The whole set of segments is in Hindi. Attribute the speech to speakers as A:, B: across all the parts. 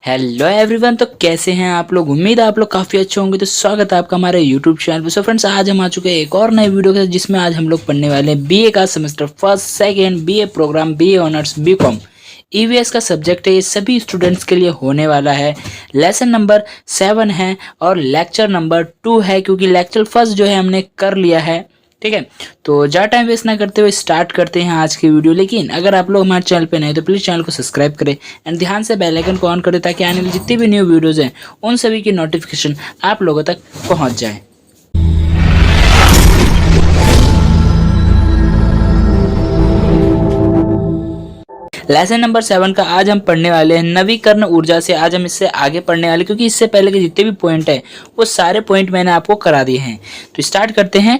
A: Hello everyone. तो कैसे हैं आप लोग? उम्मीद है आप लोग काफ़ी अच्छे होंगे। तो स्वागत है आपका हमारे यूट्यूब चैनल पर। सो फ्रेंड्स, आज हम आ चुके हैं एक और नए वीडियो के साथ, जिसमें आज हम लोग पढ़ने वाले हैं बीए का semester first second, BA programme, BA honours, BCom EVS का सब्जेक्ट है। ये सभी स्टूडेंट्स के लिए होने वाला है। लेसन नंबर 7 है और लेक्चर नंबर 2 है, क्योंकि लेक्चर फर्स्ट जो है हमने कर लिया है। ठीक है, तो ज़्यादा टाइम वेस्ट ना करते हुए स्टार्ट करते हैं आज की वीडियो। लेकिन अगर आप लोग हमारे चैनल पे नए तो प्लीज़ चैनल को सब्सक्राइब करें एंड ध्यान से बेल आइकन को ऑन करें, ताकि आने वाली जितनी भी न्यू वीडियोज़ हैं उन सभी की नोटिफिकेशन आप लोगों तक पहुंच जाए। लेसन नंबर 7 का आज हम पढ़ने वाले हैं नवीकरण ऊर्जा से। आज हम इससे आगे पढ़ने वाले, क्योंकि इससे पहले के जितने भी पॉइंट है वो सारे पॉइंट मैंने आपको करा दिए हैं। तो स्टार्ट करते हैं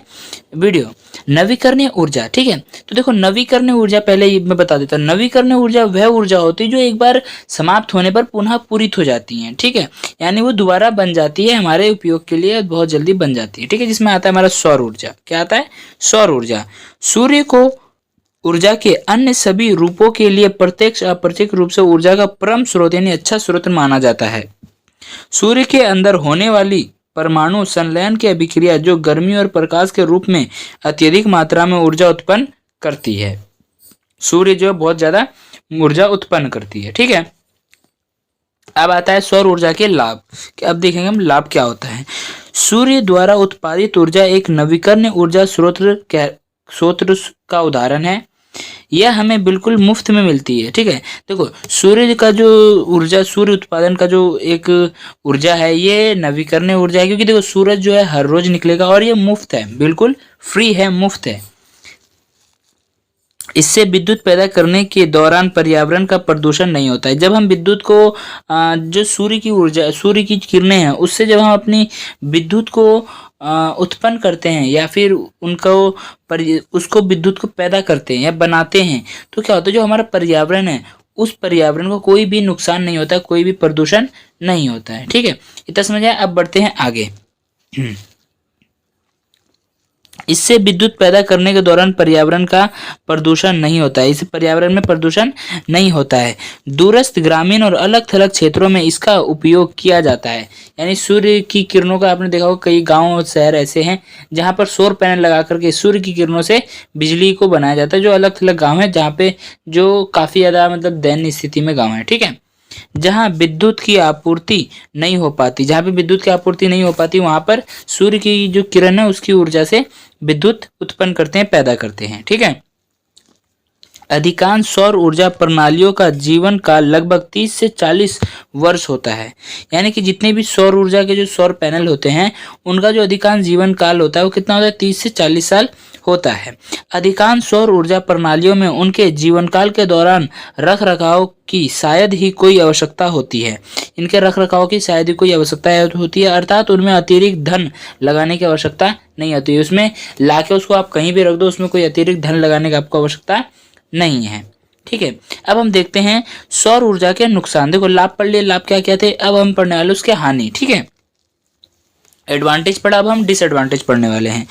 A: वीडियो। नवीकरणीय ऊर्जा, ठीक है। तो देखो, नवीकरणीय ऊर्जा पहले मैं बता देता हूँ। नवीकरणीय ऊर्जा वह ऊर्जा होती है जो एक बार समाप्त होने पर पुनः पूरित हो जाती है। ठीक है, यानी वो दोबारा बन जाती है, हमारे उपयोग के लिए बहुत जल्दी बन जाती है। ठीक है, जिसमें आता है हमारा सौर ऊर्जा। क्या आता है? सौर ऊर्जा। सूर्य को ऊर्जा के अन्य सभी रूपों के लिए प्रत्यक्ष अप्रत्यक्ष रूप से ऊर्जा का परम स्रोत यानी अच्छा स्रोत माना जाता है। सूर्य के अंदर होने वाली परमाणु संलयन की अभिक्रिया जो गर्मी और प्रकाश के रूप में अत्यधिक मात्रा में ऊर्जा उत्पन्न करती है। सूर्य जो है बहुत ज्यादा ऊर्जा उत्पन्न करती है। ठीक है, अब आता है सौर ऊर्जा के लाभ। अब देखेंगे हम लाभ क्या होता है। सूर्य द्वारा उत्पादित ऊर्जा एक नवीकरणीय ऊर्जा स्रोत का उदाहरण है। यह हमें बिल्कुल मुफ्त में मिलती है। ठीक है, देखो, सूर्य का जो ऊर्जा, सूर्य उत्पादन का जो एक ऊर्जा है, ये नवीकरणीय ऊर्जा है। क्योंकि देखो, सूरज जो है हर रोज निकलेगा और ये मुफ्त है, बिल्कुल फ्री है, मुफ्त है। इससे विद्युत पैदा करने के दौरान पर्यावरण का प्रदूषण नहीं होता है। जब हम विद्युत को जो सूर्य की ऊर्जा, सूर्य की किरणें हैं, उससे जब हम अपनी विद्युत को उत्पन्न करते हैं या फिर उसको विद्युत को पैदा करते हैं या बनाते हैं, तो क्या होता है, जो हमारा पर्यावरण है उस पर्यावरण को कोई भी नुकसान नहीं होता, कोई भी प्रदूषण नहीं होता है। ठीक है, इतना समझ आया। अब बढ़ते हैं आगे। इससे विद्युत पैदा करने के दौरान पर्यावरण का प्रदूषण नहीं होता है। इससे पर्यावरण में प्रदूषण नहीं होता है। दूरस्थ ग्रामीण और अलग थलग क्षेत्रों में इसका उपयोग किया जाता है। यानी सूर्य की किरणों का आपने देखा होगा, कई गांव और शहर ऐसे हैं जहां पर सौर पैनल लगा करके सूर्य की किरणों से बिजली को बनाया जाता है। जो अलग थलग गाँव है जहाँ पे जो काफी ज्यादा मतलब दयनीय स्थिति में गाँव है। ठीक है, जहां विद्युत की आपूर्ति नहीं हो पाती, जहां पे विद्युत की आपूर्ति नहीं हो पाती, वहां पर सूर्य की जो किरण है उसकी ऊर्जा से विद्युत उत्पन्न करते हैं, पैदा करते हैं। ठीक है, अधिकांश सौर ऊर्जा प्रणालियों का जीवन काल लगभग 30 से 40 वर्ष होता है। यानी कि जितने भी सौर ऊर्जा के जो सौर पैनल होते हैं, उनका जो अधिकांश जीवन काल होता है वो कितना होता है? 30 से 40 साल होता है। अधिकांश सौर ऊर्जा प्रणालियों में उनके जीवन काल के दौरान रख रखाव की शायद ही कोई आवश्यकता होती है। इनके रख रखाव की शायद ही कोई आवश्यकता होती है, अर्थात उनमें अतिरिक्त धन लगाने की आवश्यकता नहीं होती है। उसमें लाके उसको आप कहीं भी रख दो, उसमें कोई अतिरिक्त धन लगाने की आपको आवश्यकता नहीं है। ठीक है, अब हम देखते हैं सौर ऊर्जा के नुकसान। देखो, लाभ पढ़ लिए, लाभ क्या क्या थे। अब हम पढ़ने वाले उसके हानि। ठीक है, एडवांटेज पढ़ा, अब हम डिसएडवांटेज पढ़ने वाले हैं।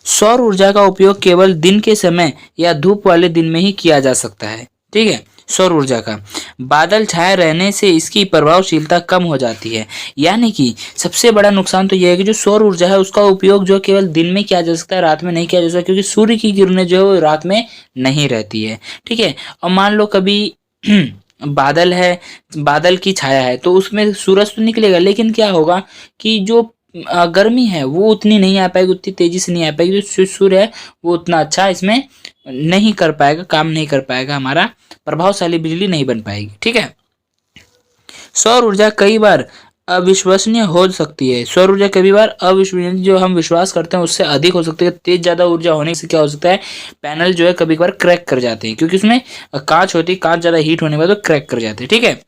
A: सौर ऊर्जा का उपयोग केवल दिन के समय या धूप वाले दिन में ही किया जा सकता है। ठीक है, सौर ऊर्जा का बादल छाए रहने से इसकी प्रभावशीलता कम हो जाती है। यानी कि सबसे बड़ा नुकसान तो यह है कि जो सौर ऊर्जा है उसका उपयोग जो केवल दिन में किया जा सकता है, रात में नहीं किया जा सकता, क्योंकि सूर्य की किरणें जो है वो रात में नहीं रहती है। ठीक है, और मान लो कभी बादल है, बादल की छाया है, तो उसमें सूरज तो निकलेगा, लेकिन क्या होगा कि जो गर्मी है वो उतनी नहीं आ पाएगी, उतनी तेजी से नहीं आ पाएगी। जो सूर्य है वो उतना अच्छा इसमें नहीं कर पाएगा, काम नहीं कर पाएगा, हमारा प्रभावशाली बिजली नहीं बन पाएगी। ठीक है, सौर ऊर्जा कई बार अविश्वसनीय हो सकती है। सौर ऊर्जा कई बार अविश्वसनीय, जो हम विश्वास करते हैं उससे अधिक हो सकती है। तेज ज्यादा ऊर्जा होने से क्या हो सकता है, पैनल जो है कभी कभार क्रैक कर जाते हैं, क्योंकि उसमें कांच होती है, कांच ज्यादा हीट होने के बाद तो क्रैक कर जाते हैं। ठीक है,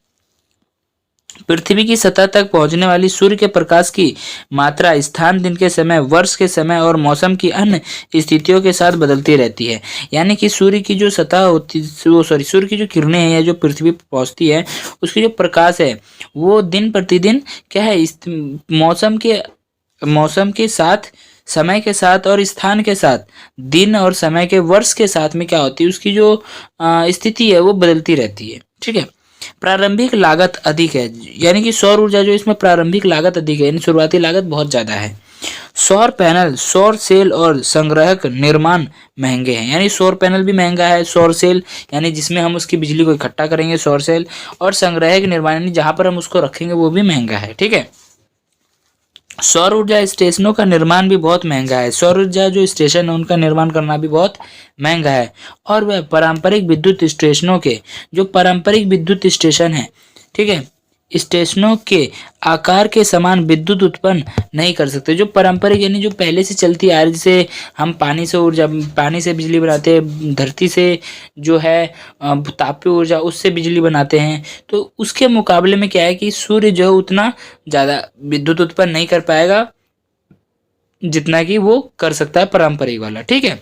A: पृथ्वी की सतह तक पहुंचने वाली सूर्य के प्रकाश की मात्रा स्थान, दिन के समय, वर्ष के समय और मौसम की अन्य स्थितियों के साथ बदलती रहती है। यानी कि सूर्य की जो सतह होती, सूर्य की जो किरणें हैं या जो पृथ्वी पर पहुंचती है, उसकी जो प्रकाश है वो दिन प्रतिदिन क्या है, मौसम के साथ, समय के साथ और स्थान के साथ, दिन और समय के, वर्ष के साथ में क्या होती है, उसकी जो स्थिति है वो बदलती रहती है। ठीक है, प्रारंभिक लागत अधिक है, यानी कि सौर ऊर्जा जो इसमें प्रारंभिक लागत अधिक है, यानी शुरुआती लागत बहुत ज्यादा है। सौर पैनल, सौर सेल और संग्राहक निर्माण महंगे हैं, यानी सौर पैनल भी महंगा है, सौर सेल यानी जिसमें हम उसकी बिजली को इकट्ठा करेंगे सौर सेल, और संग्राहक निर्माण यानी जहां पर हम उसको रखेंगे वो भी महंगा है। ठीक है, सौर ऊर्जा स्टेशनों का निर्माण भी बहुत महंगा है, सौर ऊर्जा जो स्टेशन है उनका निर्माण करना भी बहुत महंगा है। और वह पारंपरिक विद्युत स्टेशनों के, जो पारंपरिक विद्युत स्टेशन है, ठीक है, स्टेशनों के आकार के समान विद्युत उत्पन्न नहीं कर सकते। जो पारंपरिक यानी जो पहले से चलती आ रही, जैसे हम पानी से बिजली बनाते हैं, धरती से जो है तापीय ऊर्जा उससे बिजली बनाते हैं, तो उसके मुकाबले में क्या है कि सूर्य जो है उतना ज़्यादा विद्युत उत्पन्न नहीं कर पाएगा जितना कि वो कर सकता है पारंपरिक वाला। ठीक है,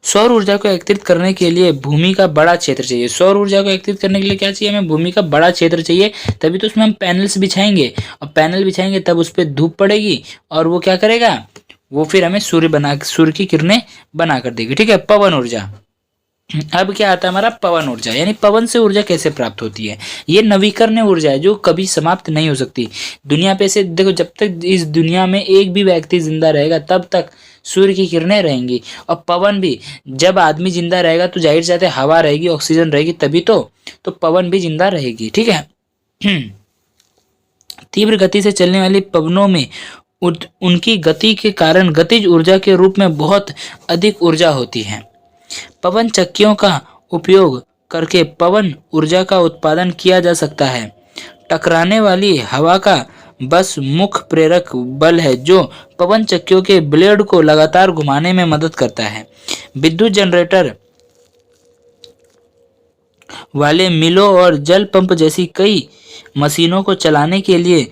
A: सौर ऊर्जा को एकत्रित करने के लिए भूमि का बड़ा क्षेत्र चाहिए। सौर ऊर्जा को एकत्रित करने के लिए क्या चाहिए हमें? भूमि का बड़ा क्षेत्र चाहिए, तभी तो उसमें हम पैनल्स बिछाएंगे, और पैनल बिछाएंगे तब उस पर धूप पड़ेगी और वो क्या करेगा, वो फिर हमें सूर्य की किरणें बना कर देगी। ठीक है, पवन ऊर्जा। अब क्या आता है हमारा पवन ऊर्जा, यानी पवन से ऊर्जा कैसे प्राप्त होती है? ये नवीकरणीय ऊर्जा है जो कभी समाप्त नहीं हो सकती। दुनिया पे से देखो, जब तक इस दुनिया में एक भी व्यक्ति जिंदा रहेगा तब तक सूर्य की किरणें रहेंगी, और पवन भी, जब आदमी जिंदा रहेगा तो जाहिर सी बात है हवा रहेगी, ऑक्सीजन रहेगी, तभी तो पवन भी जिंदा रहेगी। ठीक है, तीव्र गति से चलने वाली पवनों में उनकी गति के कारण गतिज ऊर्जा के रूप में बहुत अधिक ऊर्जा होती है। पवन चक्कियों का उपयोग करके पवन ऊर्जा का उत्पादन किया जा सकता है। टकराने वाली हवा का बस मुख्य प्रेरक बल है जो पवन चक्कियों के ब्लेड को लगातार घुमाने में मदद करता है। विद्युत जनरेटर वाले मिलों और जल पंप जैसी कई मशीनों को चलाने के लिए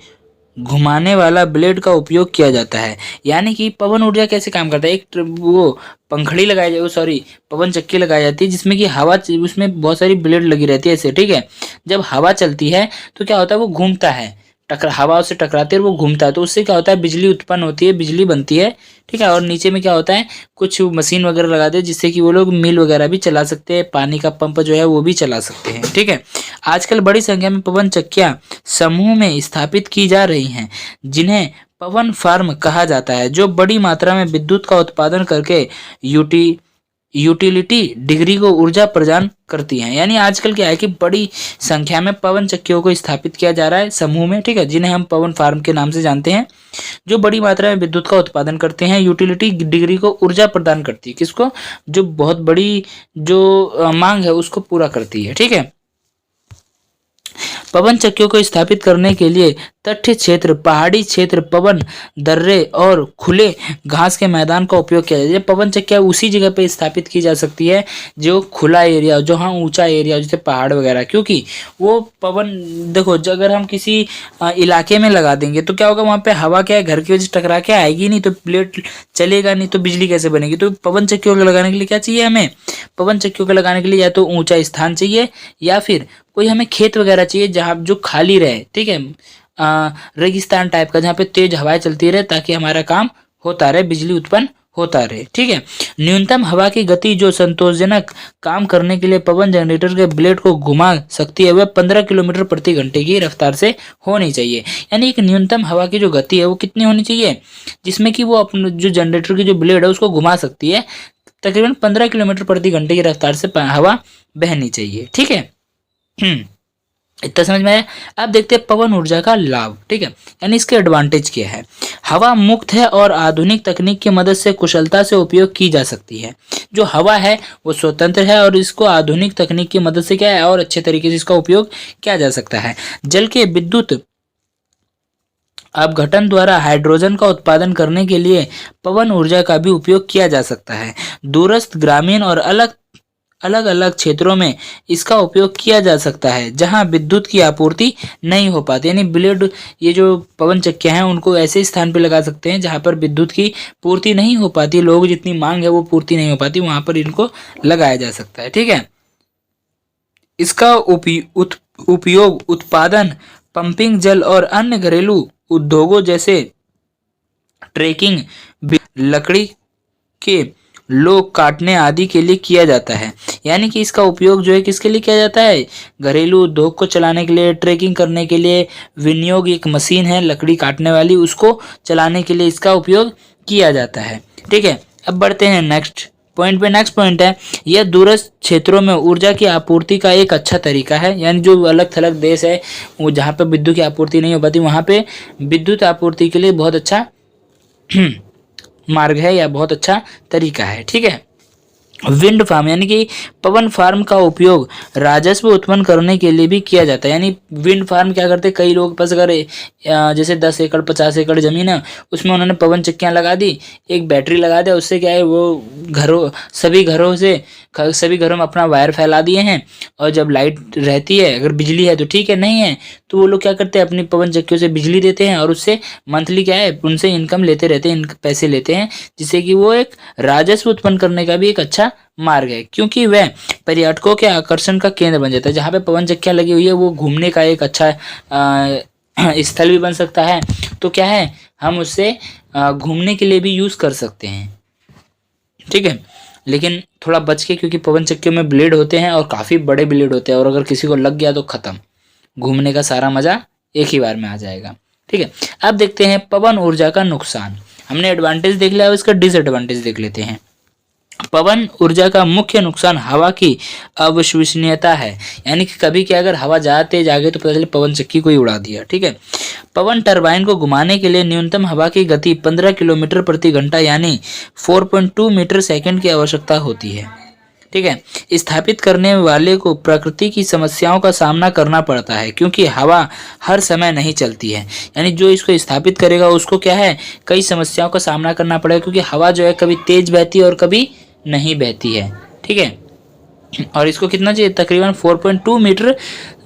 A: घुमाने वाला ब्लेड का उपयोग किया जाता है। यानी कि पवन ऊर्जा कैसे काम करता है? एक वो पंखड़ी लगाई जाए, सॉरी पवन चक्की लगाई जाती है जिसमें कि हवा, उसमें बहुत सारी ब्लेड लगी रहती है ऐसे। ठीक है, जब हवा चलती है तो क्या होता है, वो घूमता है, हवा से टकराती है और वो घूमता है, तो उससे क्या होता है, बिजली उत्पन्न होती है, बिजली बनती है। ठीक है, और नीचे में क्या होता है, कुछ मशीन वगैरह लगाते हैं जिससे कि वो लोग मिल वगैरह भी चला सकते हैं, पानी का पंप जो है वो भी चला सकते हैं। ठीक है, आजकल बड़ी संख्या में पवन चक्कियां समूह में स्थापित की जा रही हैं जिन्हें पवन फार्म कहा जाता है, जो बड़ी मात्रा में विद्युत का उत्पादन करके यूटिलिटी डिग्री को ऊर्जा प्रदान करती हैं। यानी आजकल क्या है कि बड़ी संख्या में पवन चक्कियों को स्थापित किया जा रहा है समूह में, ठीक है, जिन्हें हम पवन फार्म के नाम से जानते हैं, जो बड़ी मात्रा में विद्युत का उत्पादन करते हैं, यूटिलिटी डिग्री को ऊर्जा प्रदान करती है, किसको? जो बहुत बड़ी जो मांग है उसको पूरा करती है। ठीक है, पवन चक्कियों को स्थापित करने के लिए तटीय क्षेत्र, पहाड़ी क्षेत्र, पवन दर्रे और खुले घास के मैदान का उपयोग किया जाए। पवन चक्कियां उसी जगह पे स्थापित की जा सकती है जो खुला एरिया, जो हाँ ऊंचा एरिया जैसे पहाड़ वगैरह, क्योंकि वो पवन, देखो अगर हम किसी इलाके में लगा देंगे तो क्या होगा, वहाँ पे हवा क्या है, घर की वजह से टकरा के आएगी नहीं, तो प्लेट चलेगा नहीं, तो बिजली कैसे बनेगी? तो पवन चक्कियों को लगाने के लिए क्या चाहिए हमें? पवन चक्कियों को लगाने के लिए या तो ऊंचा स्थान चाहिए या फिर कोई हमें खेत वगैरह चाहिए जहाँ जो खाली रहे। ठीक है, रेगिस्तान टाइप का, जहाँ पे तेज हवाएं चलती रहे ताकि हमारा काम होता रहे, बिजली उत्पन्न होता रहे। ठीक है, न्यूनतम हवा की गति जो संतोषजनक काम करने के लिए पवन जनरेटर के ब्लेड को घुमा सकती है वह 15 किलोमीटर प्रति घंटे की रफ्तार से होनी चाहिए। यानी एक न्यूनतम हवा की जो गति है वो कितनी होनी चाहिए, जिसमें कि वो अपने जो जनरेटर की जो ब्लेड है उसको घुमा सकती है, तकरीबन 15 किलोमीटर प्रति घंटे की रफ्तार से हवा बहनी चाहिए। ठीक है, इतना समझ में आया। अब देखते हैं पवन ऊर्जा का लाभ। ठीक है, यानी इसके एडवांटेज क्या है। हवा मुक्त है और आधुनिक तकनीक की मदद से कुशलता से उपयोग की जा सकती है। जो हवा है वो स्वतंत्र है और इसको आधुनिक तकनीक की मदद से क्या है, और अच्छे तरीके से इसका उपयोग किया जा सकता है। जल के विद्युत अपघटन द्वारा हाइड्रोजन का उत्पादन करने के लिए पवन ऊर्जा का भी उपयोग किया जा सकता है। दूरस्थ, ग्रामीण और अलग अलग क्षेत्रों में इसका उपयोग किया जा सकता है जहां विद्युत की आपूर्ति नहीं हो पाती। यानी ब्लेड, ये जो पवन चक्कियां हैं उनको ऐसे स्थान पर लगा सकते हैं जहां पर विद्युत की पूर्ति नहीं हो पाती, लोग जितनी मांग है वो पूर्ति नहीं हो पाती, वहां पर इनको लगाया जा सकता है। ठीक है, इसका उपयोग उत्पादन, पंपिंग, जल और अन्य घरेलू उद्योगों जैसे ट्रेकिंग, लकड़ी के लोग काटने आदि के लिए किया जाता है। यानी कि इसका उपयोग जो है किसके लिए किया जाता है? घरेलू उद्योग को चलाने के लिए, ट्रेकिंग करने के लिए। विनियोग एक मशीन है लकड़ी काटने वाली, उसको चलाने के लिए इसका उपयोग किया जाता है। ठीक है, अब बढ़ते हैं नेक्स्ट पॉइंट पे। नेक्स्ट पॉइंट है, यह दूरस्थ क्षेत्रों में ऊर्जा की आपूर्ति का एक अच्छा तरीका है। यानी जो अलग थलग देश है वो जहाँ पे विद्युत की आपूर्ति नहीं हो पाती, वहाँ पे विद्युत आपूर्ति के लिए बहुत अच्छा मार्ग है या बहुत अच्छा तरीका है। ठीक है, विंड फार्म यानी कि पवन फार्म का उपयोग राजस्व उत्पन्न करने के लिए भी किया जाता है। यानी विंड फार्म क्या करते हैं, कई लोग पास अगर जैसे 10 एकड़ 50 एकड़ जमीन है, उसमें उन्होंने पवन चक्कियां लगा दी, एक बैटरी लगा दिया, उससे क्या है वो सभी घरों में अपना वायर फैला दिए हैं। और जब लाइट रहती है, अगर बिजली है तो ठीक है, नहीं है तो वो लोग क्या करते हैं, अपनी पवन चक्कियों से बिजली देते हैं और उससे मंथली क्या है उनसे इनकम लेते रहते हैं, पैसे लेते हैं, जिससे कि वो एक राजस्व उत्पन्न करने का भी एक अच्छा मार्ग है। क्योंकि वह पर्यटकों के आकर्षण का केंद्र बन जाता है। जहाँ पे पवन चक्कियाँ लगी हुई है वो घूमने का एक अच्छा स्थल भी बन सकता है। तो क्या है, हम उससे घूमने के लिए भी यूज कर सकते हैं। ठीक है, लेकिन थोड़ा बच के, क्योंकि पवन चक्कियों में ब्लेड होते हैं और काफी बड़े ब्लेड होते हैं, और अगर किसी को लग गया तो खत्म, घूमने का सारा मजा एक ही बार में आ जाएगा। ठीक है, अब देखते हैं पवन ऊर्जा का नुकसान। हमने एडवांटेज देख लिया, अब इसका डिसएडवांटेज देख लेते हैं। पवन ऊर्जा का मुख्य नुकसान हवा की अविश्वसनीयता है। यानी कि कभी क्या, अगर हवा ज्यादा तेज आ गई तो पता चले पवन चक्की को ही उड़ा दिया। ठीक है, पवन टरबाइन को घुमाने के लिए न्यूनतम हवा की गति 15 किलोमीटर प्रति घंटा यानी 4.2 मीटर सेकंड की आवश्यकता होती है। ठीक है, स्थापित करने वाले को प्रकृति की समस्याओं का सामना करना पड़ता है, क्योंकि हवा हर समय नहीं चलती है। यानी जो इसको स्थापित करेगा उसको क्या है, कई समस्याओं का सामना करना पड़ेगा, क्योंकि हवा जो है कभी तेज बहती है और कभी नहीं बहती है। ठीक है, और इसको कितना चाहिए, तकरीबन 4.2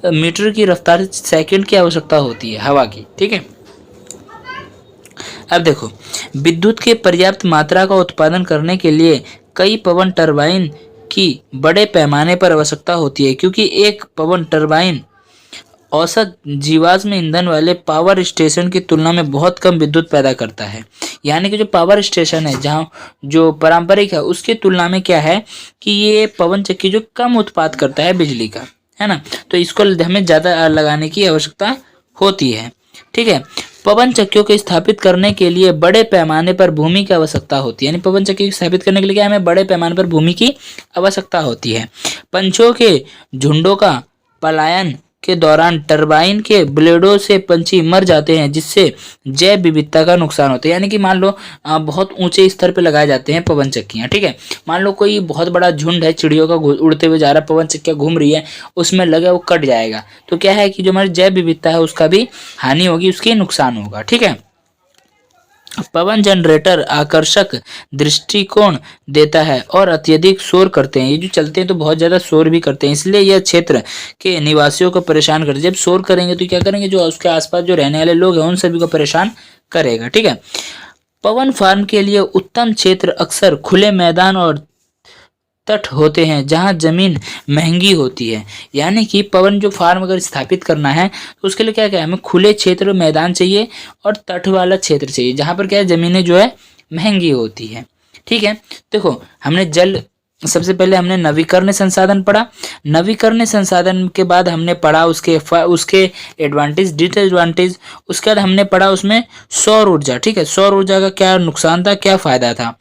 A: मीटर की रफ्तार सेकंड की आवश्यकता होती है हवा की। ठीक है, अब देखो, विद्युत के पर्याप्त मात्रा का उत्पादन करने के लिए कई पवन टरबाइन की बड़े पैमाने पर आवश्यकता होती है, क्योंकि एक पवन टरबाइन औसत जीवाश्म ईंधन वाले पावर स्टेशन की तुलना में बहुत कम विद्युत पैदा करता है। यानी कि जो पावर स्टेशन है, जहाँ जो पारंपरिक है, उसकी तुलना में क्या है कि ये पवन चक्की जो कम उत्पाद करता है बिजली का, है ना, तो इसको हमें ज़्यादा लगाने की आवश्यकता होती है। ठीक है, पवन चक्कियों को स्थापित करने के लिए बड़े पैमाने पर भूमि की आवश्यकता होती है। यानी पवन चक्की को स्थापित करने के लिए क्या हमें बड़े पैमाने पर भूमि की आवश्यकता होती है। पंछियों के झुंडों का पलायन के दौरान टरबाइन के ब्लेडों से पंछी मर जाते हैं, जिससे जैव विविधता का नुकसान होता है। यानी कि मान लो बहुत ऊंचे स्तर पे लगाए जाते हैं पवन चक्कियां। ठीक है, मान लो कोई बहुत बड़ा झुंड है चिड़ियों का उड़ते हुए जा रहा है, पवन चक्कियां घूम रही है, उसमें लगे वो कट जाएगा, तो क्या है कि जो हमारी जैव विविधता है उसका भी हानि होगी, उसके नुकसान होगा। ठीक है, पवन जनरेटर आकर्षक दृष्टिकोण देता है और अत्यधिक शोर करते हैं। ये जो चलते हैं तो बहुत ज्यादा शोर भी करते हैं, इसलिए यह क्षेत्र के निवासियों को परेशान करते हैं। जब शोर करेंगे तो क्या करेंगे, जो उसके आसपास जो रहने वाले लोग हैं उन सभी को परेशान करेगा। ठीक है, पवन फार्म के लिए उत्तम क्षेत्र अक्सर खुले मैदान और तट होते हैं, जहां जमीन महंगी होती है। यानी कि पवन जो फार्म अगर स्थापित करना है तो उसके लिए क्या क्या है, हमें खुले क्षेत्र मैदान चाहिए और तट वाला क्षेत्र चाहिए, जहां पर क्या है जमीनें जो है महंगी होती है। ठीक है, देखो हमने सबसे पहले हमने नवीकरणीय संसाधन पढ़ा। नवीकरणीय संसाधन के बाद हमने पढ़ा उसके एडवांटेज डिसएडवांटेज। उसके बाद हमने पढ़ा उसमें सौर ऊर्जा। ठीक है, सौर ऊर्जा का क्या नुकसान था, क्या फायदा था।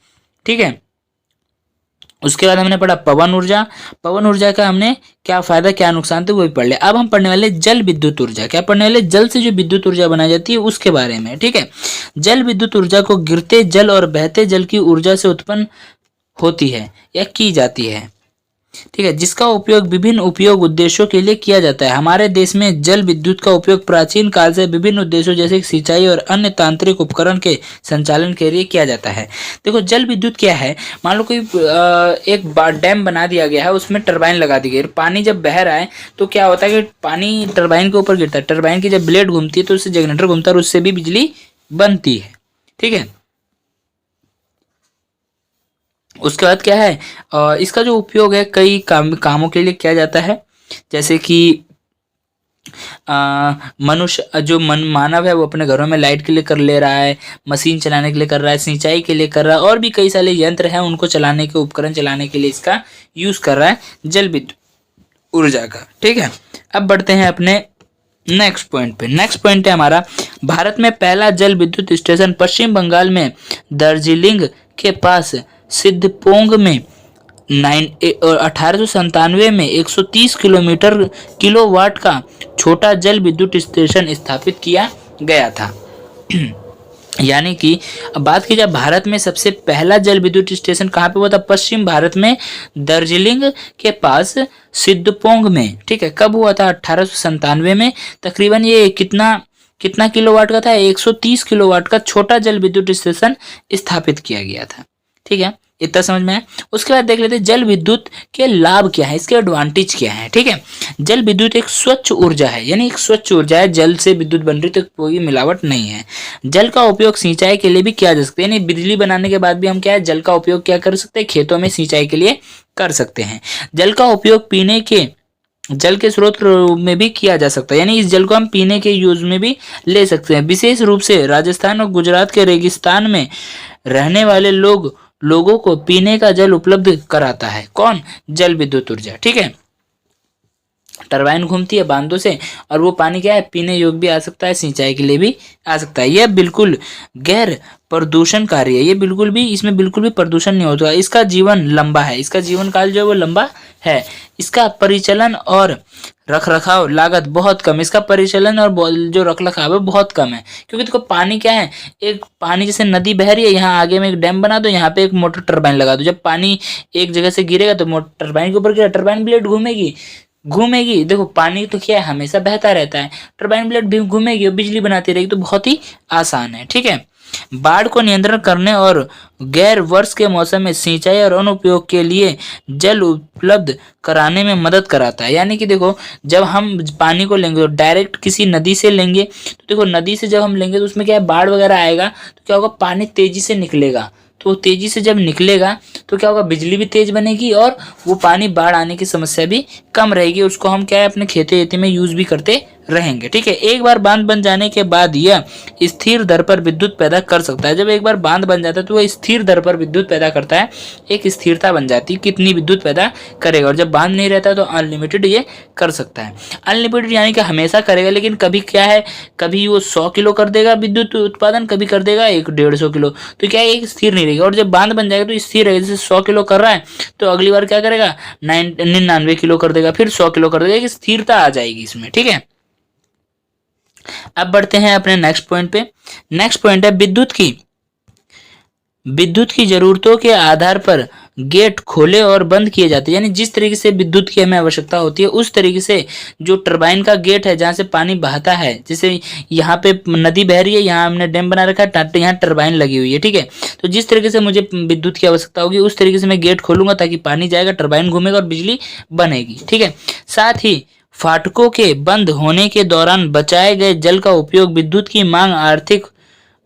A: ठीक है, उसके बाद हमने पढ़ा पवन ऊर्जा। पवन ऊर्जा का हमने क्या फायदा क्या नुकसान थे वो भी पढ़ लिया। अब हम पढ़ने वाले जल विद्युत ऊर्जा। क्या पढ़ने वाले, जल से जो विद्युत ऊर्जा बनाई जाती है उसके बारे में। ठीक है, जल विद्युत ऊर्जा को गिरते जल और बहते जल की ऊर्जा से उत्पन्न होती है या की जाती है। ठीक है, जिसका उपयोग विभिन्न उपयोग उद्देश्यों के लिए किया जाता है। हमारे देश में जल विद्युत का उपयोग प्राचीन काल से विभिन्न उद्देश्यों जैसे सिंचाई और अन्य तांत्रिक उपकरण के संचालन के लिए किया जाता है। देखो जल विद्युत क्या है, मान लो कोई एक डैम बना दिया गया है, उसमें टरबाइन लगा दी गई, पानी जब बह रहा है तो क्या होता है कि पानी टरबाइन के ऊपर गिरता है, टरबाइन की जब ब्लेड घूमती है तो उससे जनरेटर घूमता है और उससे भी बिजली बनती है। ठीक है, उसके बाद क्या है, इसका जो उपयोग है कई कामों के लिए किया जाता है, जैसे कि मनुष्य जो मानव है वो अपने घरों में लाइट के लिए कर ले रहा है, मशीन चलाने के लिए कर रहा है, सिंचाई के लिए कर रहा है, और भी कई सारे यंत्र हैं उनको चलाने के, उपकरण चलाने के लिए इसका यूज कर रहा है जल विद्युत ऊर्जा का। ठीक है, अब बढ़ते हैं अपने नेक्स्ट पॉइंट पे। नेक्स्ट पॉइंट है हमारा, भारत में पहला जल विद्युत स्टेशन पश्चिम बंगाल में दार्जिलिंग के पास सिद्धपोंग में 1897 में 130 किलोवाट का छोटा जल विद्युत स्टेशन स्थापित किया गया था। यानी कि अब बात की जाए भारत में सबसे पहला जल विद्युत स्टेशन कहाँ पे हुआ था? पश्चिम भारत में दार्जिलिंग के पास सिद्धपोंग में। ठीक है, कब हुआ था? 1897 में। तकरीबन ये कितना किलोवाट का था? 130 किलोवाट का छोटा जल विद्युत स्टेशन स्थापित किया गया था। ठीक है, इतना समझ में है। उसके बाद देख लेते हैं जल विद्युत के लाभ क्या है, इसके एडवांटेज क्या है। ठीक है, जल विद्युत एक स्वच्छ ऊर्जा है, यानी एक स्वच्छ ऊर्जा है, जल से विद्युत बन रही तो कोई मिलावट नहीं है। जल का उपयोग सिंचाई के लिए भी किया जा सकता है, यानी बिजली बनाने के बाद भी हम क्या है, जल का उपयोग क्या कर सकते हैं? खेतों में सिंचाई के लिए कर सकते हैं। जल का उपयोग पीने के जल के स्रोत में भी किया जा सकता है, यानी इस जल को हम पीने के यूज में भी ले सकते हैं। विशेष रूप से राजस्थान और गुजरात के रेगिस्तान में रहने वाले लोगों को पीने का जल उपलब्ध कराता है। कौन? जल विद्युत ऊर्जा। ठीक है, टरबाइन घूमती है बांधों से और वो पानी क्या है, पीने योग्य भी आ सकता है, सिंचाई के लिए भी आ सकता है। यह बिल्कुल गैर प्रदूषणकारी है, ये बिल्कुल भी, इसमें बिल्कुल भी प्रदूषण नहीं होता। इसका जीवन लंबा है, इसका जीवन काल जो है वो लंबा है। इसका परिचालन और रखरखाव लागत बहुत कम, इसका परिचालन और जो रखरखाव है बहुत कम है, क्योंकि देखो पानी क्या है, एक पानी जैसे नदी बह रही है, यहाँ आगे में एक डैम बना दो, यहाँ पे एक मोटर टरबाइन लगा दो। जब पानी एक जगह से गिरेगा तो मोटर टरबाइन के ऊपर गिरा, टरबाइन ब्लेड घूमेगी। देखो पानी तो क्या है, हमेशा बहता रहता है, टरबाइन ब्लेड भी घूमेगी और बिजली बनाती रहेगी, तो बहुत ही आसान है। ठीक है, बाढ़ को नियंत्रण करने और गैर वर्ष के मौसम में सिंचाई और अनुपयोग के लिए जल उपलब्ध कराने में मदद कराता है। यानी कि देखो, जब हम पानी को लेंगे तो डायरेक्ट किसी नदी से लेंगे, तो देखो नदी से जब हम लेंगे तो उसमें क्या है, बाढ़ वगैरह आएगा तो क्या होगा, पानी तेजी से निकलेगा। तो तेजी से जब निकलेगा तो क्या होगा, बिजली भी तेज बनेगी और वो पानी बाढ़ आने की समस्या भी कम रहेगी। उसको हम क्या है, अपने खेती में यूज भी करते रहेंगे। ठीक है, एक बार बांध बन जाने के बाद यह स्थिर दर पर विद्युत पैदा कर सकता है। जब एक बार बांध बन जाता है तो वह स्थिर दर पर विद्युत पैदा करता है, एक स्थिरता बन जाती है कितनी विद्युत पैदा करेगा। और जब बांध नहीं रहता तो अनलिमिटेड ये कर सकता है। अनलिमिटेड यानी कि हमेशा करेगा, लेकिन कभी क्या है, कभी वो 100 किलो कर देगा विद्युत उत्पादन, कभी कर देगा 150 किलो, तो क्या है, एक स्थिर नहीं रहेगा। और जब बांध बन जाएगा तो स्थिर रहेगा, जैसे 100 किलो कर रहा है तो अगली बार क्या करेगा, 99 किलो कर देगा, फिर 100 किलो कर देगा, एक स्थिरता आ जाएगी इसमें। ठीक है, अब बढ़ते हैं अपने नेक्स्ट पॉइंट पे। नेक्स्ट पॉइंट है विद्युत की जरूरतों के आधार पर गेट खोले और बंद किए जाते हैं। यानी जिस तरीके से विद्युत की हमें आवश्यकता होती है उस तरीके से जो टरबाइन का गेट है, जहां से पानी बहता है, जैसे यहाँ पे नदी बह रही है, यहाँ हमने डैम बना रखा है, यहाँ टरबाइन लगी हुई है। ठीक है, तो जिस तरीके से मुझे विद्युत की आवश्यकता होगी उस तरीके से मैं गेट खोलूंगा ताकि पानी जाएगा, टरबाइन घूमेगा और बिजली बनेगी। ठीक है, साथ ही फाटकों के बंद होने के दौरान बचाए गए जल का उपयोग विद्युत की मांग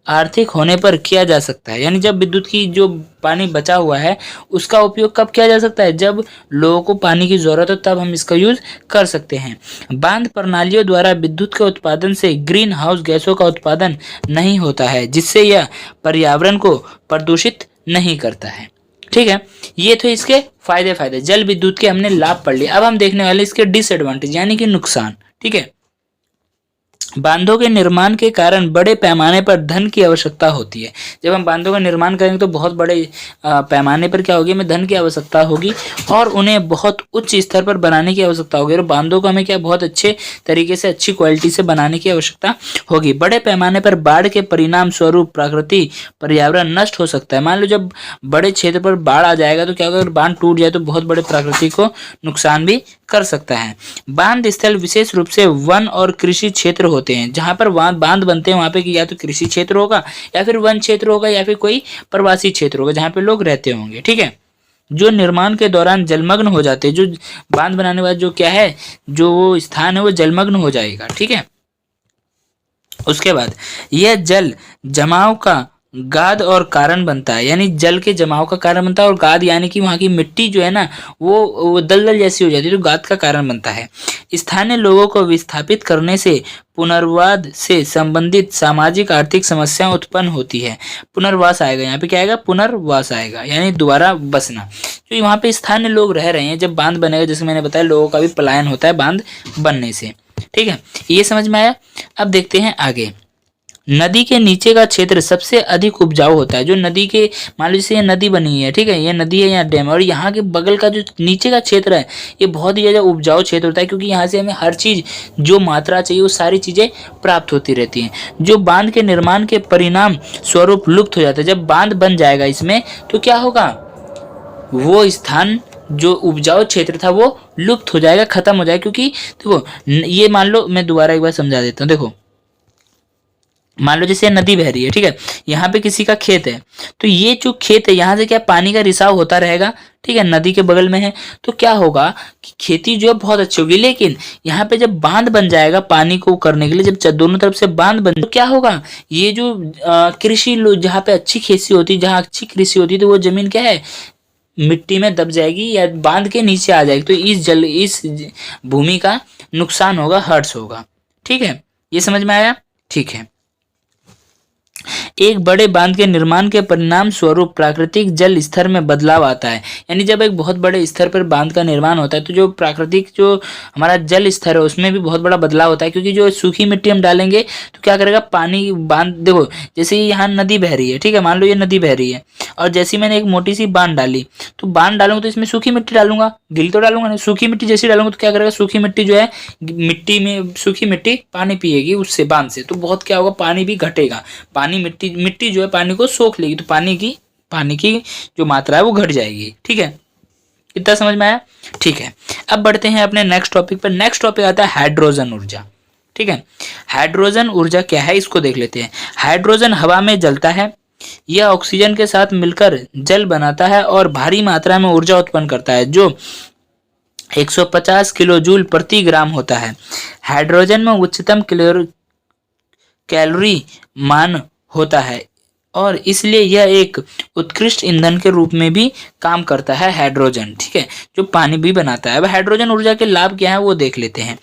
A: आर्थिक होने पर किया जा सकता है। यानी जब विद्युत की जो पानी बचा हुआ है उसका उपयोग कब किया जा सकता है, जब लोगों को पानी की जरूरत हो तब हम इसका यूज कर सकते हैं। बांध प्रणालियों द्वारा विद्युत के उत्पादन से ग्रीन हाउस गैसों का उत्पादन नहीं होता है, जिससे यह पर्यावरण को प्रदूषित नहीं करता है। ठीक है, ये तो इसके फायदे जल विद्युत के हमने लाभ पढ़ लिए। अब हम देखने वाले इसके डिसएडवांटेज यानी कि नुकसान। ठीक है, बांधों के निर्माण के कारण बड़े पैमाने पर धन की आवश्यकता होती है। जब हम बांधों का निर्माण करेंगे तो बहुत बड़े पैमाने पर क्या होगी, हमें धन की आवश्यकता होगी और उन्हें बहुत उच्च स्तर पर बनाने की आवश्यकता होगी। और बांधों को हमें क्या बहुत अच्छे तरीके से, अच्छी क्वालिटी से बनाने की आवश्यकता होगी। बड़े पैमाने पर बाढ़ के परिणाम स्वरूप प्रकृति पर्यावरण नष्ट हो सकता है। मान लो जब बड़े क्षेत्र पर बाढ़ आ जाएगा तो क्या होगा, अगर बांध टूट जाए तो बहुत बड़े प्रकृति को नुकसान भी कर सकता है। बांध स्थल विशेष रूप से वन और कृषि क्षेत्र होते हैं। जहां पर बांध बनते हैं वहां पे या तो कृषि क्षेत्र होगा या फिर वन क्षेत्र होगा या फिर कोई प्रवासी क्षेत्र होगा जहां पे लोग रहते होंगे। ठीक है, जो निर्माण के दौरान जलमग्न हो जाते हैं, जो बांध बनाने वाला जो क्या है, जो वो स्थान है वो जलमग्न हो जाएगा। ठीक है, उसके बाद यह जल जमाव का गाद और कारण बनता है, यानी जल के जमाव का कारण बनता है। और गाद यानी कि वहाँ की मिट्टी जो है ना वो दलदल जैसी हो जाती है, तो गाद का कारण बनता है। स्थानीय लोगों को विस्थापित करने से पुनर्वास से संबंधित सामाजिक आर्थिक समस्याएं उत्पन्न होती है। पुनर्वास आएगा, यहाँ पे क्या आएगा, पुनर्वास आएगा, यानी दोबारा बसना। क्योंकि वहाँ पे स्थानीय लोग रह रहे हैं, जब बांध बनेगा, जैसे मैंने बताया, लोगों का भी पलायन होता है बांध बनने से। ठीक है, ये समझ में आया। अब देखते हैं आगे। नदी के नीचे का क्षेत्र सबसे अधिक उपजाऊ होता है। जो नदी के, मान लीजिए ये नदी बनी है, ठीक है, ये नदी है, यहाँ डैम है, और यहाँ के बगल का जो नीचे का क्षेत्र है ये बहुत ही ज़्यादा उपजाऊ क्षेत्र होता है, क्योंकि यहाँ से हमें हर चीज़ जो मात्रा चाहिए वो सारी चीज़ें प्राप्त होती रहती हैं, जो बांध के निर्माण के परिणाम स्वरूप लुप्त हो जाता है। जब बांध बन जाएगा इसमें तो क्या होगा, वो स्थान जो उपजाऊ क्षेत्र था वो लुप्त हो जाएगा, खत्म हो जाएगा। क्योंकि देखो ये मान लो, मैं दोबारा एक बार समझा देता हूँ। देखो मान लो जैसे नदी बह रही है, ठीक है, यहाँ पे किसी का खेत है, तो ये जो खेत है यहाँ से क्या पानी का रिसाव होता रहेगा, ठीक है, नदी के बगल में है, तो क्या होगा कि खेती जो है बहुत अच्छी होगी। लेकिन यहाँ पे जब बांध बन जाएगा पानी को करने के लिए, जब दोनों तरफ से बांध बन, तो क्या होगा, ये जो कृषि जहाँ पे अच्छी खेती होती है, जहाँ अच्छी कृषि होती है, तो वो जमीन क्या है, मिट्टी में दब जाएगी या बांध के नीचे आ जाएगी। तो इस भूमि का नुकसान होगा, हर्ट्स होगा। ठीक है, ये समझ में आया। ठीक है, एक बड़े बांध के निर्माण के परिणाम स्वरूप प्राकृतिक जल स्तर में बदलाव आता है। यानी जब एक बहुत बड़े स्तर पर बांध का निर्माण होता है तो जो प्राकृतिक जो हमारा जल स्तर है उसमें भी बहुत बड़ा बदलाव होता है, क्योंकि जो सूखी मिट्टी हम डालेंगे तो क्या करेगा, पानी बांध, देखो जैसे यहाँ नदी बह रही है, ठीक है, मान लो ये नदी बह रही है, और जैसे मैंने एक मोटी सी बांध डाली, तो बांध डालूंगा तो इसमें सूखी मिट्टी डालूंगा, गिल तो डालूंगा नहीं, सूखी मिट्टी जैसी डालूंगा तो क्या करेगा, सूखी मिट्टी जो है, मिट्टी में सूखी मिट्टी पानी पिएगी उससे, बांध से, तो बहुत क्या होगा, पानी भी घटेगा, पानी मिट्टी जो है पानी को सोख लेगी, तो पानी की जो मात्रा है वो घट जाएगी। ठीक है, इतना समझ में आया। ठीक है, अब बढ़ते हैं अपने नेक्स्ट टॉपिक पर। नेक्स्ट टॉपिक आता है हाइड्रोजन ऊर्जा। ठीक है, हाइड्रोजन ऊर्जा क्या है इसको देख लेते हैं। हाइड्रोजन हवा में जलता है, यह ऑक्सीजन के साथ मिलकर जल बनाता है और भारी मात्रा में ऊर्जा उत्पन्न करता है, जो 150 किलो जूल प्रति ग्राम होता है। हाइड्रोजन में उच्चतम कैलोरी मान होता है और इसलिए यह एक उत्कृष्ट ईंधन के रूप में भी काम करता है हाइड्रोजन। ठीक है, जो पानी भी बनाता है। अब हाइड्रोजन ऊर्जा के लाभ क्या है वो देख लेते हैं।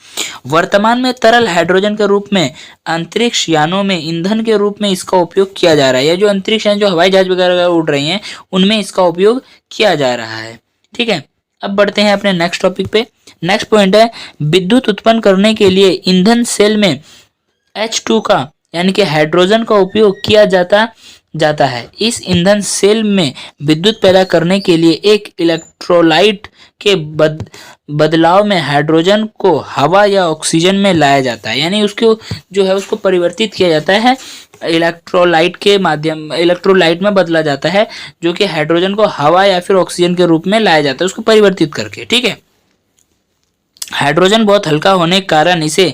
A: वर्तमान में तरल हाइड्रोजन के रूप में अंतरिक्ष यानों में ईंधन के रूप में इसका उपयोग किया जा रहा है। यह जो अंतरिक्ष यान, जो हवाई जहाज वगैरह उड़ रही हैं, उनमें इसका उपयोग किया जा रहा है। ठीक है, अब बढ़ते हैं अपने नेक्स्ट टॉपिक पे। नेक्स्ट पॉइंट है, विद्युत उत्पन्न करने के लिए ईंधन सेल में H2 का यानी कि हाइड्रोजन का उपयोग किया जाता है। इस ईंधन सेल में विद्युत पैदा करने के लिए एक इलेक्ट्रोलाइट के बदलाव में हाइड्रोजन को हवा या ऑक्सीजन में लाया जाता है, यानी उसको जो है उसको परिवर्तित किया जाता है, इलेक्ट्रोलाइट में बदला जाता है, जो कि हाइड्रोजन को हवा या फिर ऑक्सीजन के रूप में लाया जाता है, उसको परिवर्तित करके। ठीक है, हाइड्रोजन बहुत हल्का होने के कारण इसे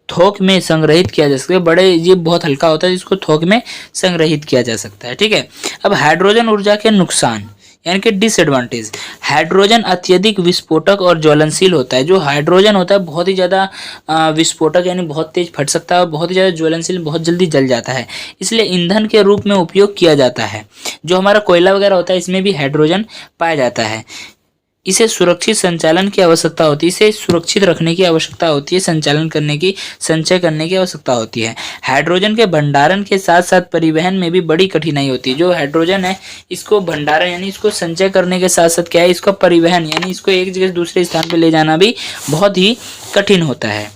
A: थोक में संग्रहित किया जा सकता है। बड़े, ये बहुत हल्का होता है, इसको थोक में संग्रहित किया जा सकता है। ठीक है, अब हाइड्रोजन ऊर्जा के नुकसान यानी कि डिसएडवांटेज। हाइड्रोजन अत्यधिक विस्फोटक और ज्वलनशील होता है। जो हाइड्रोजन होता है बहुत ही ज़्यादा विस्फोटक यानी बहुत तेज फट सकता है और बहुत ही ज़्यादा ज्वलनशील, बहुत जल्दी जल जाता है, इसलिए ईंधन के रूप में उपयोग किया जाता है। जो हमारा कोयला वगैरह होता है इसमें भी हाइड्रोजन पाया जाता है। इसे सुरक्षित संचालन की आवश्यकता होती है, इसे सुरक्षित रखने की आवश्यकता होती है, संचालन करने की, संचय करने की आवश्यकता होती है। हाइड्रोजन के भंडारण के साथ साथ परिवहन में भी बड़ी कठिनाई होती है। जो हाइड्रोजन है इसको भंडारण यानी इसको संचय करने के साथ साथ क्या है, इसका परिवहन यानी इसको एक जगह से दूसरे स्थान पर ले जाना भी बहुत ही कठिन होता है।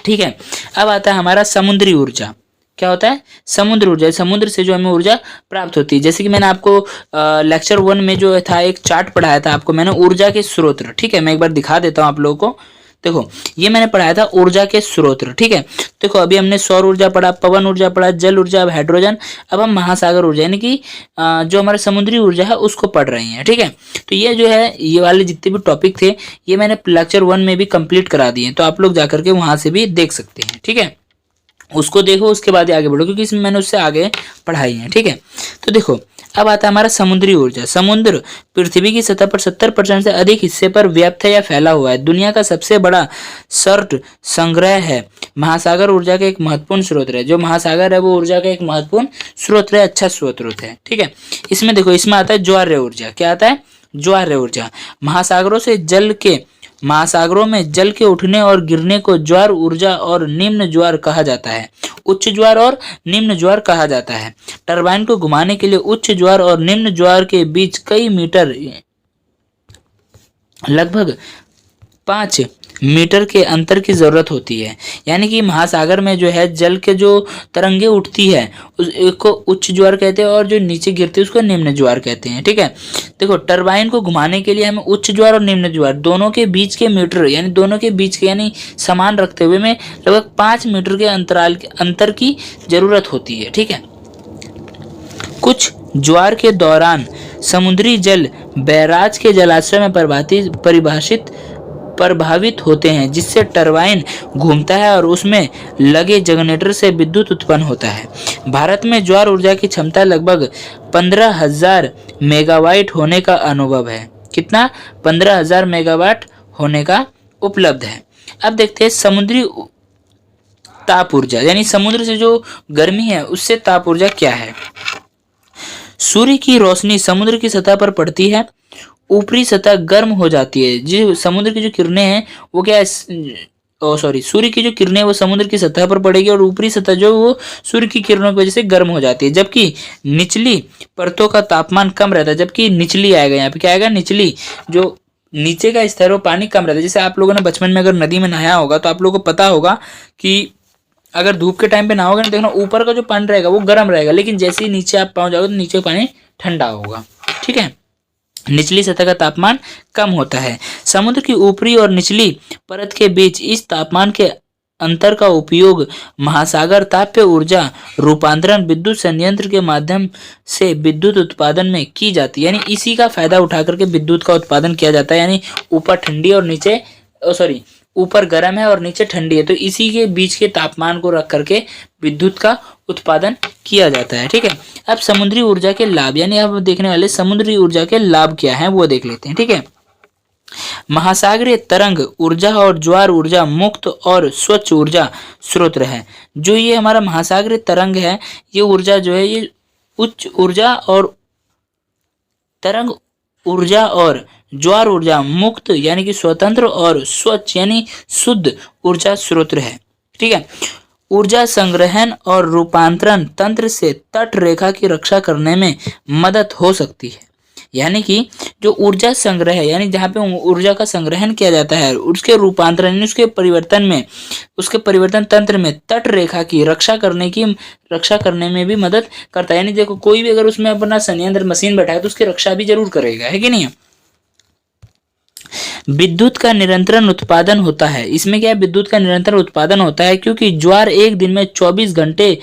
A: ठीक है, अब आता है हमारा समुद्री ऊर्जा। क्या होता है, समुद्र ऊर्जा। समुद्र से जो हमें ऊर्जा प्राप्त होती है, जैसे कि मैंने आपको लेक्चर 1 में जो था एक चार्ट पढ़ाया था आपको मैंने, ऊर्जा के स्रोत। ठीक है, मैं एक बार दिखा देता हूँ आप लोगों को। देखो ये मैंने पढ़ाया था ऊर्जा के स्रोत। ठीक है, देखो अभी हमने सौर ऊर्जा पढ़ा, पवन ऊर्जा पढ़ा, जल ऊर्जा, अब हाइड्रोजन, अब हम महासागर ऊर्जा यानी कि जो हमारे समुद्री ऊर्जा है उसको पढ़ रहे हैं। ठीक है, तो ये जो है ये वाले जितने भी टॉपिक थे ये मैंने लेक्चर 1 में भी कंप्लीट करा दिए, तो आप लोग जाकर के वहां से भी देख सकते हैं। ठीक है, उसको देखो, उसके बाद ही आगे बढ़ो, क्योंकि इसमें मैंने उससे आगे पढ़ाई है। ठीक है, तो देखो अब आता है हमारा समुद्री ऊर्जा। समुद्र पृथ्वी की सतह पर 70% से अधिक हिस्से पर व्याप्त है या फैला हुआ है। दुनिया का सबसे बड़ा सर्ट संग्रह है। महासागर ऊर्जा का एक महत्वपूर्ण स्रोत है। जो महासागर है वो ऊर्जा का एक महत्वपूर्ण स्रोत है, अच्छा स्रोत है। ठीक है, इसमें देखो, इसमें आता है ज्वार ऊर्जा। क्या आता है? ज्वार ऊर्जा। महासागरों में जल के उठने और गिरने को ज्वार ऊर्जा और निम्न ज्वार कहा जाता है। उच्च ज्वार और निम्न ज्वार कहा जाता है। टरबाइन को घुमाने के लिए उच्च ज्वार और निम्न ज्वार के बीच कई मीटर, लगभग 5 मीटर के अंतर की जरूरत होती है। यानी कि महासागर में जो है जल के जो तरंगे उठती है उस एक को उच्च ज्वार कहते हैं और जो नीचे गिरती है उसको निम्न ज्वार कहते हैं। ठीक है, देखो टरबाइन को घुमाने के लिए हमें उच्च ज्वार और निम्न ज्वार दोनों के बीच के मीटर, यानी दोनों के बीच के यानी समान रखते हुए में लगभग 5 मीटर के अंतर की जरूरत होती है। ठीक है, कुछ ज्वार के दौरान समुद्री जल बैराज के जलाशय में प्रभावित होते हैं, जिससे टरबाइन घूमता है और उसमें लगे जनरेटर से विद्युत उत्पन्न होता है। भारत में ज्वार ऊर्जा की क्षमता लगभग 15,000 मेगावाट होने का अनुभव है। कितना? 15,000 मेगावाट होने का उपलब्ध है। अब देखते हैं समुद्री ताप ऊर्जा, यानी समुद्र से जो गर्मी है उससे ताप ऊर्जा क्या है। सूर्य की रोशनी समुद्र की सतह पर पड़ती है, ऊपरी सतह गर्म हो जाती है। जो समुद्र की जो किरणें हैं वो क्या है, सूर्य की जो किरणें वो समुद्र की सतह पर पड़ेगी और ऊपरी सतह जो वो सूर्य की किरणों की वजह से गर्म हो जाती है, जबकि निचली परतों का तापमान कम रहता है। जबकि निचली आएगा, यहाँ पे क्या आएगा, निचली जो नीचे का स्तर वो पानी कम रहता है। जैसे आप लोगों ने बचपन में अगर नदी में नहाया होगा तो आप लोगों को पता होगा कि अगर धूप के टाइम पे नहाओगे ना, देखना ऊपर का जो पानी रहेगा वो गर्म रहेगा, लेकिन जैसे ही नीचे आप पहुंच जाओगे तो नीचे का पानी ठंडा होगा। ठीक है, निचली सतह का तापमान कम होता है। समुद्र की ऊपरी और निचली परत के बीच इस तापमान के अंतर का उपयोग महासागर ताप्य ऊर्जा रूपांतरण विद्युत संयंत्र के माध्यम से विद्युत उत्पादन में की जाती है। यानी इसी का फायदा उठा करके विद्युत का उत्पादन किया जाता है। यानी ऊपर ठंडी और नीचे ऊपर गर्म है और नीचे ठंडी है, तो इसी के बीच के तापमान को रख करके विद्युत का उत्पादन किया जाता है। ठीक है, अब समुद्री ऊर्जा के लाभ, यानी अब देखने वाले समुद्री ऊर्जा के लाभ क्या हैं वो देख लेते हैं। ठीक है, महासागरीय तरंग ऊर्जा और ज्वार ऊर्जा मुक्त और स्वच्छ ऊर्जा स्रोत है। जो ये हमारा महासागरीय तरंग है, ये ऊर्जा जो है ये उच्च ऊर्जा और तरंग ऊर्जा और ज्वार ऊर्जा मुक्त यानी कि स्वतंत्र और स्वच्छ यानी शुद्ध ऊर्जा स्रोत है। ठीक है, ऊर्जा संग्रहण और रूपांतरण तंत्र से तट रेखा की रक्षा करने में मदद हो सकती है। यानी कि जो ऊर्जा संग्रह है, यानी जहाँ पे ऊर्जा का संग्रहण किया जाता है, उसके रूपांतरण यानी उसके परिवर्तन तंत्र में तट रेखा की रक्षा करने में भी मदद करता है। यानी देखो, कोई भी अगर उसमें अपना संयंत्र मशीन बैठा है तो उसकी रक्षा भी जरूर करेगा, है कि नहीं। विद्युत का निरंतर उत्पादन होता है। इसमें क्या है, विद्युत का निरंतर उत्पादन होता है क्योंकि ज्वार एक दिन में 24 घंटे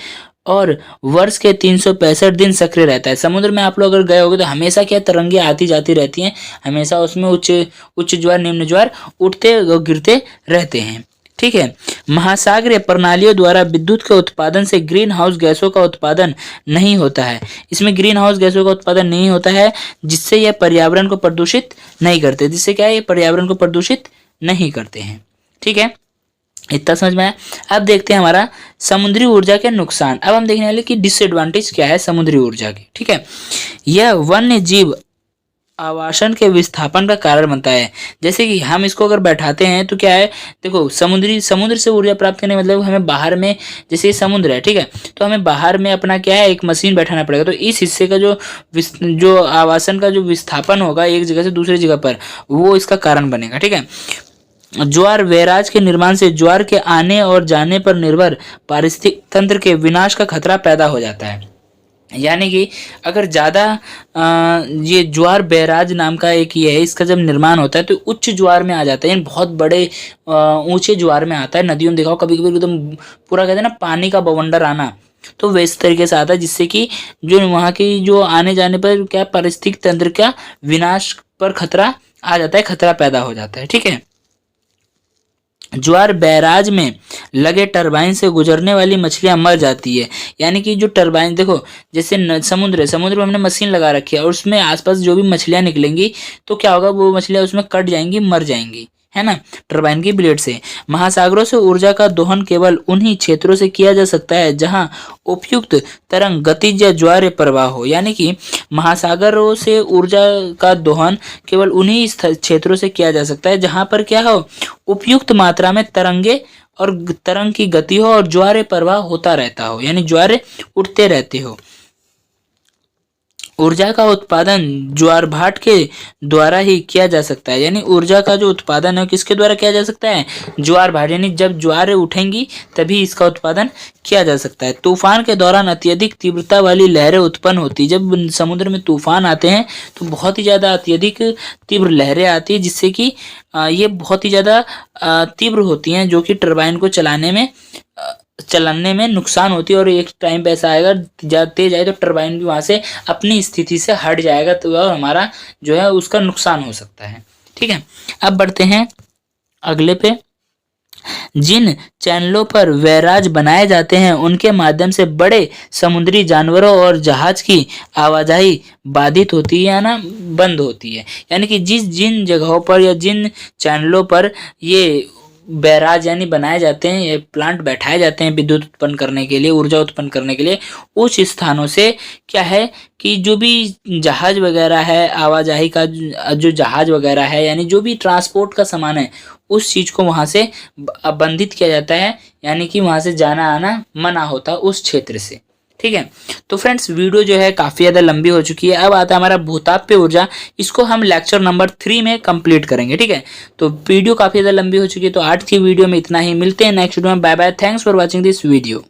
A: और वर्ष के 365 दिन सक्रिय रहता है। समुद्र में आप लोग अगर गए होगे तो हमेशा क्या तरंगे आती जाती रहती हैं, हमेशा उसमें उच्च ज्वार निम्न ज्वार उठते और गिरते रहते हैं। ठीक है, महासागरीय प्रणालियों द्वारा विद्युत के उत्पादन से ग्रीन हाउस गैसों का उत्पादन नहीं होता है। इसमें ग्रीन हाउस गैसों का उत्पादन नहीं होता है, जिससे यह पर्यावरण को प्रदूषित नहीं करते। जिससे क्या है, ये पर्यावरण को प्रदूषित नहीं करते हैं। ठीक है, इतना समझ में आया। अब देखते हैं हमारा समुद्री ऊर्जा के नुकसान। अब हम देखने वाले कि डिसएडवांटेज क्या है समुद्री ऊर्जा की। ठीक है, यह वन्य जीव आवासन के विस्थापन का कारण बनता है। जैसे कि हम इसको अगर बैठाते हैं तो क्या है, देखो समुद्र से ऊर्जा प्राप्त करने मतलब हमें बाहर में, जैसे ये समुद्र है, ठीक है, तो हमें बाहर में अपना क्या है एक मशीन बैठाना पड़ेगा। तो इस हिस्से का जो आवासन का जो विस्थापन होगा एक जगह से दूसरी जगह पर, वो इसका कारण बनेगा। ठीक है, ज्वार बैराज के निर्माण से ज्वार के आने और जाने पर निर्भर पारिस्थितिक तंत्र के विनाश का खतरा पैदा हो जाता है। यानी कि अगर ज़्यादा ये ज्वार बैराज नाम का एक ये है, इसका जब निर्माण होता है तो उच्च ज्वार में आ जाता है, यानी बहुत बड़े ऊंचे ज्वार में आता है। नदियों में देखा कभी कभी एकदम पूरा कहते हैं ना पानी का बवंडर आना, तो वैसे तरीके से आता है, जिससे कि जो वहाँ की जो आने जाने पर क्या पारिस्थितिक तंत्र का विनाश पर खतरा आ जाता है, खतरा पैदा हो जाता है। ठीक है, ज्वार बैराज में लगे टरबाइन से गुजरने वाली मछलियां मर जाती है। यानी कि जो टरबाइन देखो, जैसे समुद्र में हमने मशीन लगा रखी है और उसमें आसपास जो भी मछलियां निकलेंगी तो क्या होगा, वो मछलियां उसमें कट जाएंगी, मर जाएंगी, है ना, टरबाइन की ब्लेड से। महासागरों से ऊर्जा का दोहन केवल उन्हीं क्षेत्रों से किया जा सकता है जहां उपयुक्त तरंग गतिज या ज्वार प्रवाह हो। यानी कि महासागरों से ऊर्जा का दोहन केवल उन्हीं क्षेत्रों से किया जा सकता है जहां पर क्या हो, उपयुक्त मात्रा में तरंगे और तरंग की गति हो और ज्वार प्रवाह होता रहता हो, यानी ज्वार उठते रहते हो। ऊर्जा का उत्पादन ज्वार भाट के द्वारा ही किया जा सकता है। यानी ऊर्जा का जो उत्पादन है किसके द्वारा किया जा सकता है, ज्वार भाट, यानी जब ज्वारें उठेंगी तभी इसका उत्पादन किया जा सकता है। तूफान के दौरान अत्यधिक तीव्रता वाली लहरें उत्पन्न होती, जब समुद्र में तूफान आते हैं तो बहुत ही ज्यादा अत्यधिक तीव्र लहरें आती है, जिससे कि ये बहुत ही ज्यादा तीव्र होती हैं, जो कि टरबाइन को चलाने में नुकसान होती है। और एक टाइम पे ऐसा आएगा ज्यादा तेज आए तो टरबाइन भी वहां से अपनी स्थिति से हट जाएगा, तो हमारा जो है उसका नुकसान हो सकता है। ठीक है, अब बढ़ते हैं अगले पे। जिन चैनलों पर बैराज बनाए जाते हैं उनके माध्यम से बड़े समुद्री जानवरों और जहाज की आवाजाही बाधित होती है या ना बंद होती है। यानी कि जिन जगहों पर या जिन चैनलों पर ये बैराज यानी बनाए जाते हैं, ये प्लांट बैठाए जाते हैं विद्युत उत्पन्न करने के लिए, ऊर्जा उत्पन्न करने के लिए, उस स्थानों से क्या है कि जो भी जहाज वगैरह है, आवाजाही का जो जहाज वगैरह है, यानी जो भी ट्रांसपोर्ट का सामान है, उस चीज को वहां से बंधित किया जाता है। यानी कि वहां से जाना आना मना होता है उस क्षेत्र से। ठीक है, तो फ्रेंड्स वीडियो जो है काफी ज्यादा लंबी हो चुकी है। अब आता है हमारा भूताप्य ऊर्जा, इसको हम लेक्चर नंबर 3 में कंप्लीट करेंगे। ठीक है, तो वीडियो काफी ज्यादा लंबी हो चुकी है, तो आज की वीडियो में इतना ही। मिलते हैं नेक्स्ट वीडियो में। Bye bye, thanks for watching this video.